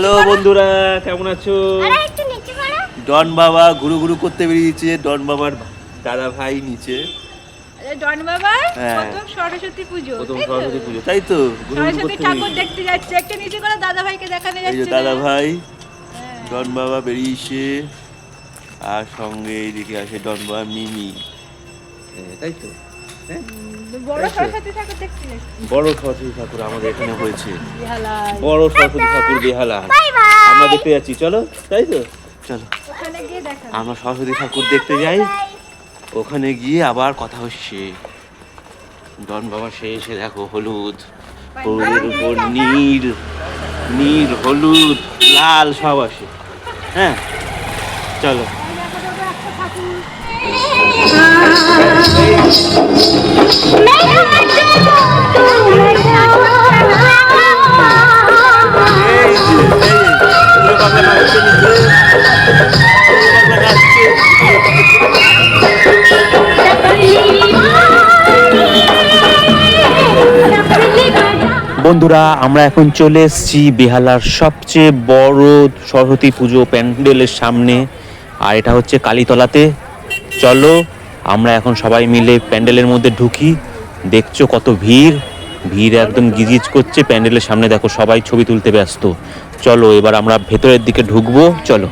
Hello বন্ধুরা, কেমন আছো? ডন বাবা ঘুরু ঘুরু করতে বেরিয়েছে। ডন বাবার দাদা ভাই নিচে। ডন বাবার প্রথম সরস্বতী পুজো, তাই তো সরস্বতী ঠাকুর দেখতে যাচ্ছে। একটা নিচে করে দাদা ভাইকে দেখানো যাচ্ছে। এই যে দাদা ভাই ডন বাবা বেরিয়েছে, আর সঙ্গে এইদিকে আছে ডন বাবা মিমি। তাই তো বড় সরস্বতী ঠাকুর দেখতে যাচ্ছে। বড় সরস্বতী ঠাকুর আমাদের এখানে হয়েছে। বড় সরস্বতী ঠাকুর বেহালা আমরা দেখতে যাচ্ছি। চলো, তাই তো চলো ওখানে গিয়ে দেখা। আমরা সরস্বতী ঠাকুর দেখতে যাই। ওখানে গিয়ে আবার কথা হচ্ছে। ডন বাবা সে এসে দেখো হলুদ, হলুদের উপর নীল, নীল হলুদ লাল সব আসে। হ্যাঁ চলো। বন্ধুরা, আমরা এখন চলে এসেছি বেহালার সবচেয়ে বড় সরস্বতী পুজো প্যান্ডেলের সামনে, আর এটা হচ্ছে কালীতলাতে। চলো আমরা এখন সবাই মিলে প্যান্ডেলের মধ্যে ঢুকি। দেখছো কত ভিড়, ভিড় একদম গিজগিজ করছে। প্যান্ডেলের সামনে দেখো সবাই ছবি তুলতে ব্যস্ত। চলো এবার আমরা ভেতরের দিকে ঢুকবো। চলো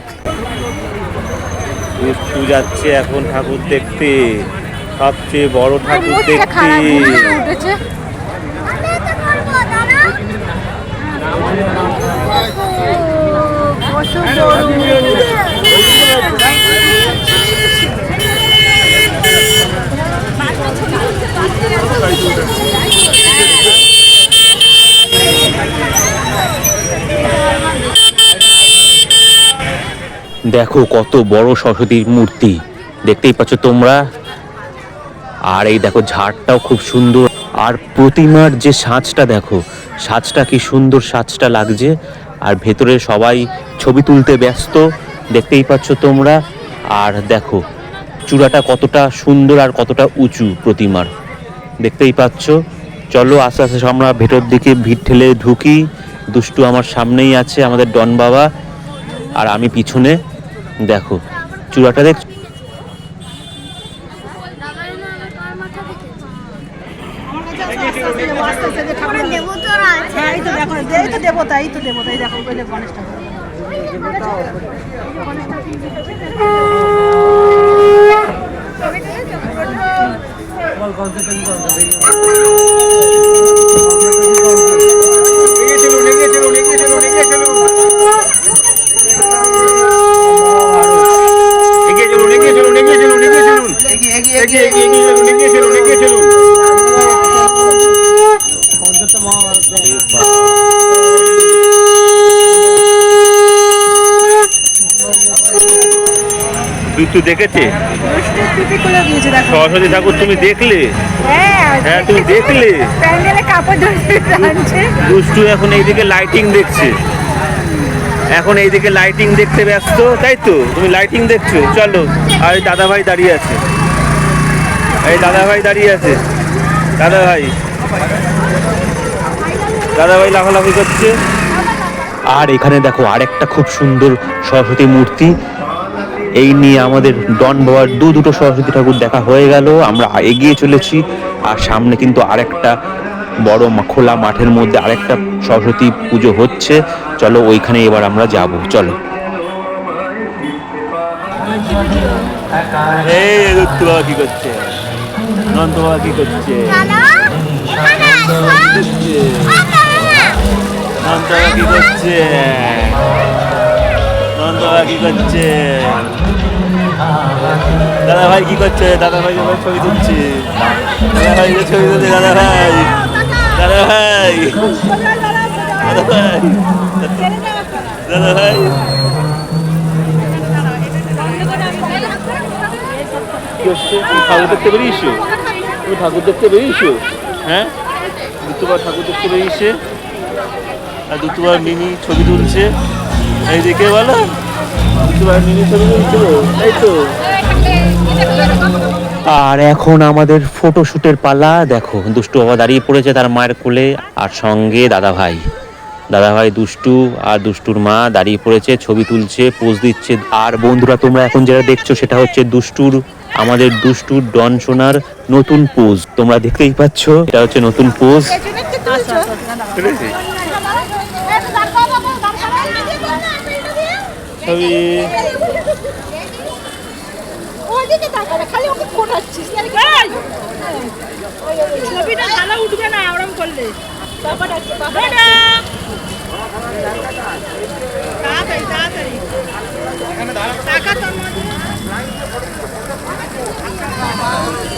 যাচ্ছে এখন ঠাকুর দেখতে, সবচেয়ে বড় ঠাকুর দেখতে। দেখো কত বড় সরস্বতীর মূর্তি, দেখতেই পাচ্ছ তোমরা। আর এই দেখো ঝাড়টাও খুব সুন্দর, আর প্রতিমার যে সাজটা দেখো, সাজটা কি সুন্দর সাজটা লাগছে। আর ভেতরে সবাই ছবি তুলতে ব্যস্ত, দেখতেই পাচ্ছ তোমরা। আর দেখো চূড়াটা কতটা সুন্দর আর কতটা উঁচু প্রতিমার, দেখতেই পাচ্ছ। চলো আস্তে আস্তে আমরা ভেতর দিকে ভিড় ঠেলে ঢুকি। দুষ্টু আমার সামনেই আছে, আমাদের ডন বাবা, আর আমি পিছনে। দেখো চূড়াটা দেখ। দুষ্টু দেখেছে সরস্বতী ঠাকুর, তুমি দেখলে? হ্যাঁ তুমি দেখলে। দুষ্টু এখন এইদিকে লাইটিং দেখছে, এখন এইদিকে লাইটিং দেখতে ব্যস্ত। তাই তো তুমি লাইটিং দেখছো। চলো। আর এই দাদা ভাই দাঁড়িয়ে আছে, এই দাদা ভাই দাঁড়িয়ে আছে। দাদা ভাই লাফালাফি করছে। আর এখানে দেখো আরেকটা খুব সুন্দর সরস্বতী মূর্তি। এই নিয়ে আমাদের ডন বাবার দুটো সরস্বতী ঠাকুর দেখা হয়ে গেল। আমরা এগিয়ে চলেছি, আর সামনে কিন্তু আরেকটা বড় খোলা মাঠের মধ্যে আরেকটা সরস্বতী পুজো হচ্ছে। চলো ওইখানে এবার আমরা যাব। চলো। এই দত্ত বাবা কি করছে? নন্দ বাবা কি করছে? নন্দ বাবা কি করছে? নন্দ বাবা কি করছে? দাদা ভাই কি করছে? দাদা ভাই ছবি তুলছে। দাদা ভাই ছবি তুলছে। দাদা ভাই, দাদা ভাই, দাদা ভাই, দাদা ভাই। কি হচ্ছে? তুমি ঠাকুর দেখতে বেরিয়েছো? তুমি ঠাকুর দেখতে বেরিয়েছো? হ্যাঁ, দুটোবার ঠাকুর দেখতে বেরিয়েছে, আর দুটোবার মিনি ছবি তুলছে। এই দেখে বলো, দুটোবার মিনি ছবি তুলছিল। তাই তো। আর এখন আমাদের ফটোশুটের পালা। দেখো দুষ্টু বাবা দাঁড়িয়ে পড়েছে তার মায়ের কোলে, আর সঙ্গে দাদা ভাই। দাদাভাই দুষ্টু আর দুষ্টুর মা দাঁড়িয়ে পড়েছে, ছবি তুলছে, পোজ দিচ্ছে। আর বন্ধুরা তোমরা এখন যেটা দেখছো সেটা হচ্ছে আমাদের দুষ্টুর ডন সোনার নতুন পোজ। তোমরা দেখতেই পাচ্ছ, এটা হচ্ছে নতুন পোজ। ছবিটা ভালো উঠবে না ওরম করলে। তাড়াতাড়ি তাড়াতাড়ি টাকা তোর মধ্যে।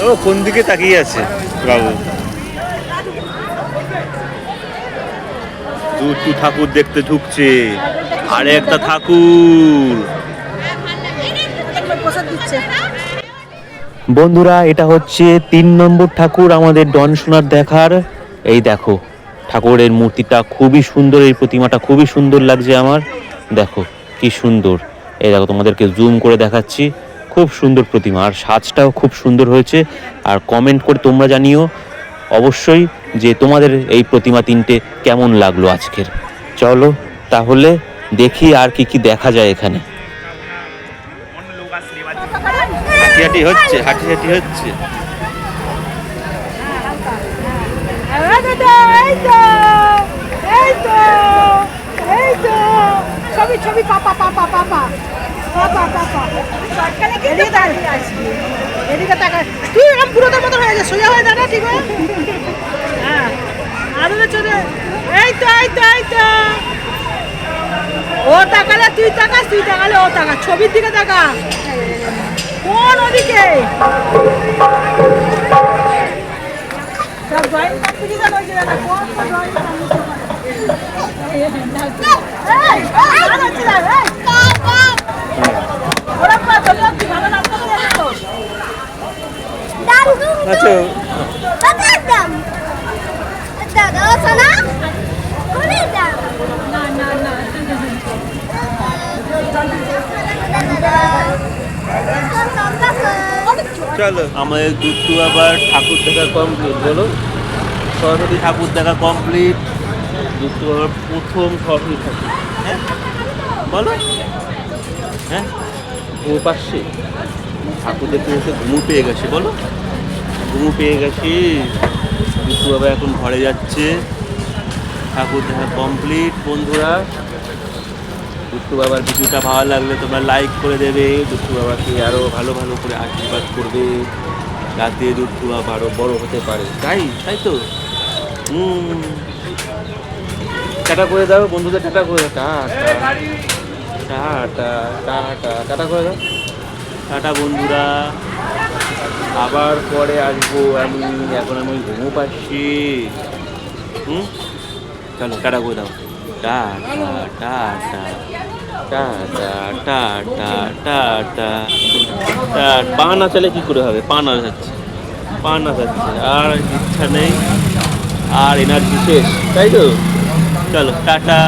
ও কোন দিকে তাকিয়ে আছে বাবু? দুষ্টু ঠাকুর দেখতে ঢুকছে, আরে একটা ঠাকুর। বন্ধুরা এটা হচ্ছে 3 নম্বর ঠাকুর আমাদের ডন সোনার দেখার। এই দেখো ঠাকুরের মূর্তিটা খুবই সুন্দর, এই প্রতিমাটা খুবই সুন্দর লাগছে আমার। দেখো কি সুন্দর, এই দেখো তোমাদেরকে জুম করে দেখাচ্ছি, খুব সুন্দর প্রতিমা আর সাজটাও খুব সুন্দর হয়েছে। আর কমেন্ট করে তোমরা জানিও অবশ্যই যে তোমাদের এই প্রতিমা 3টে কেমন লাগলো আজকের। চলো তাহলে দেখি আর কি কি দেখা যায় এখানে। হাঁটি হচ্ছে, হাঁটি হচ্ছে। ছবি ছবি পাপা পাপা পাপা পাপা পাপা এদিকে তাকা। তুই এরকম পুরোটার মতো হয়ে যায়, সোজা হয়ে দাঁড়া, ঠিক আছে? হ্যাঁ আরো চলে। এই তো এই তো এই তো। ও তাকালে তুই তাকাস, তুই তাকালে ও তাকা। ছবির দিকে তাকা। কোন ওদিকে? সব ড্রয়িং কম্পিটিশন হয়েছে দাদা। কোন ড্রয়িং চলো আমাদের দুষ্টু আবার ঠাকুর দেখা কমপ্লিট। বলো সরস্বতী ঠাকুর দেখা কমপ্লিট। দুষ্টু আবার প্রথম সরস্বতী ঠাকুর। হ্যাঁ বলো। হ্যাঁ ও পাশে ঠাকুর দেখতে এসে ঘুমু পেয়ে গেছে। বলো ঘুমু পেয়ে গেছি। দুষ্টু বাবা এখন ঘরে যাচ্ছে। ঠাকুর দেখা কমপ্লিট। বন্ধুরা দুষ্টু বাবার ভিডিওটা ভালো লাগলে তোমরা লাইক করে দেবে, দুষ্টু বাবাকে আরও ভালো ভালো করে আশীর্বাদ করবে, যাতে দুষ্টু বাবা আরও বড় হতে পারে। তাই তাই তো। টাটা করে দাও বন্ধুদের, টাটা করে দাও। টাটা টাটা টাটা টাটা করে দাও। টাটা বন্ধুরা, আবার পরে আসবো আমি। এখন আমি ঘুমো পাচ্ছি। চলো টাটা করে দাও। Tata tata tata tata tata. পা না চালে কি করে হবে? পা না যাচ্ছে, পা না যাচ্ছে, আর ইচ্ছা নেই, আর এনার্জি শেষ, তাই তো। চলো টাটা।